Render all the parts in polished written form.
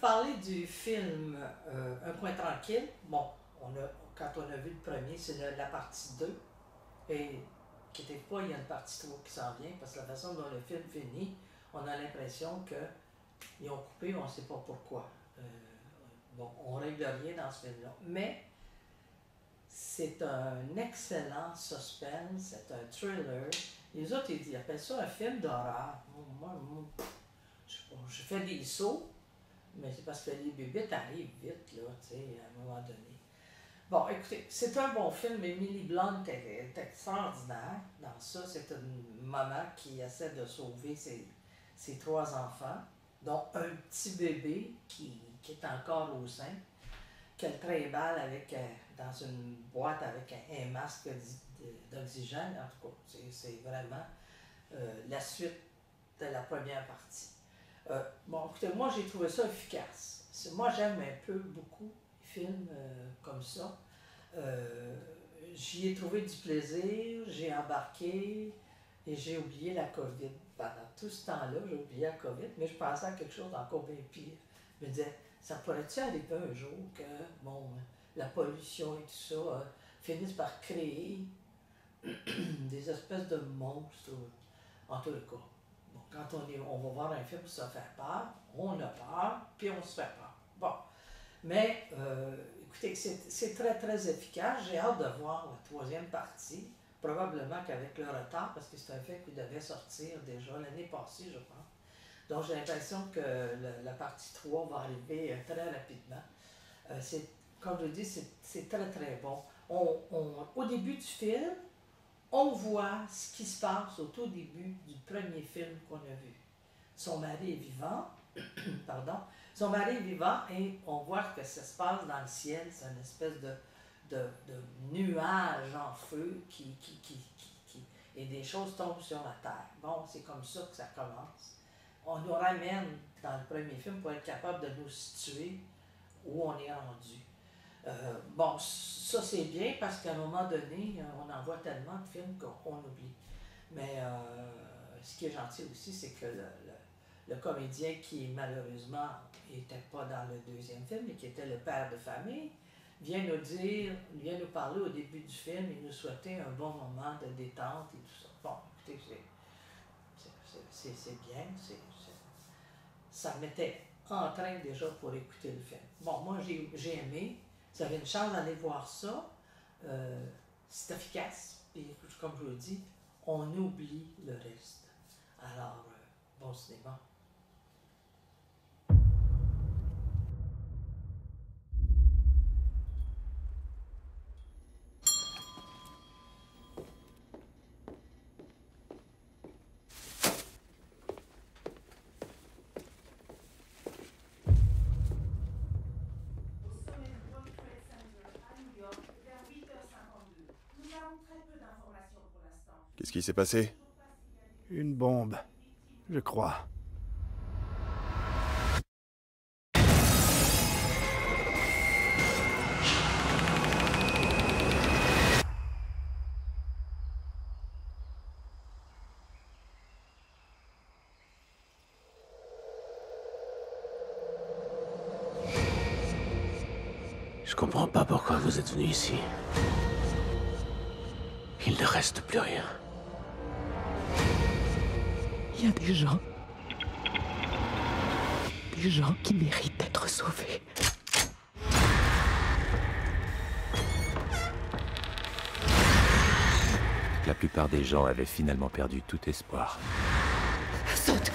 parler du film Un coin tranquille. Bon, quand on a vu le premier, c'est la partie 2. Et inquiétez pas, il y a une partie 3 qui s'en vient, parce que la façon dont le film finit, on a l'impression qu'ils ont coupé, on ne sait pas pourquoi. Bon, on ne règle rien dans ce film-là. Mais c'est un excellent suspense, c'est un thriller. Les autres, ils appellent ça un film d'horreur. Moi, je fais des sauts, mais c'est parce que les bébites arrivent vite, là, tu sais, à un moment donné. Bon, écoutez, c'est un bon film. Emily Blunt est extraordinaire dans ça. C'est une maman qui essaie de sauver ses 3 enfants, dont un petit bébé qui est encore au sein, qu'elle trimballe dans une boîte avec un masque d'oxygène. En tout cas, c'est vraiment la suite de la première partie. Bon, écoutez, moi, j'ai trouvé ça efficace. Moi, j'aime beaucoup les films comme ça. J'y ai trouvé du plaisir, j'ai embarqué et j'ai oublié la COVID. Pendant tout ce temps-là, j'ai oublié la COVID, mais je pensais à quelque chose d'encore bien pire. Je me disais, ça pourrait-tu arriver un jour que, bon, la pollution et tout ça finissent par créer des espèces de monstres, en tout cas. Bon, quand on va voir un film pour se faire peur, on a peur, puis on se fait peur. Bon, mais écoutez, c'est très, très efficace. J'ai hâte de voir la 3e partie, probablement qu'avec le retard, parce que c'est un film qui devait sortir déjà l'année passée, je pense. Donc j'ai l'impression que la partie 3 va arriver très rapidement. Comme je dis, c'est très, très bon. Au début du film, on voit ce qui se passe au tout début du premier film qu'on a vu. Son mari est vivant, pardon, son mari est vivant et on voit que ça se passe dans le ciel, c'est une espèce de nuage en feu et des choses tombent sur la terre. Bon, c'est comme ça que ça commence. On nous ramène dans le premier film pour être capable de nous situer où on est rendu. Bon, ça c'est bien parce qu'à un moment donné, on en voit tellement de films qu'on oublie. Mais ce qui est gentil aussi, c'est que le comédien qui malheureusement n'était pas dans le 2e film, mais qui était le père de famille, vient nous parler au début du film et nous souhaiter un bon moment de détente et tout ça. Bon, écoutez, c'est bien, ça me mettait en train déjà pour écouter le film. Bon, moi j'ai aimé. Vous avez une chance d'aller voir ça. C'est efficace. Et comme je vous le dis, on oublie le reste. Alors, bon cinéma. Qu'est-ce qui s'est passé? Une bombe, je crois. Je comprends pas pourquoi vous êtes venu ici. Il ne reste plus rien. Il y a des gens qui méritent d'être sauvés. La plupart des gens avaient finalement perdu tout espoir. Saute!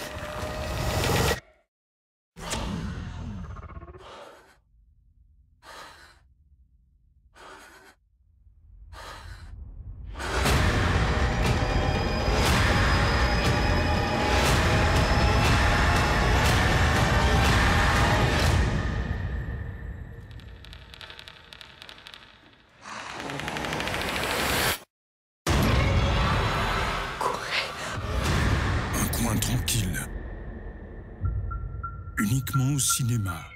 Un coin tranquille. Uniquement au cinéma.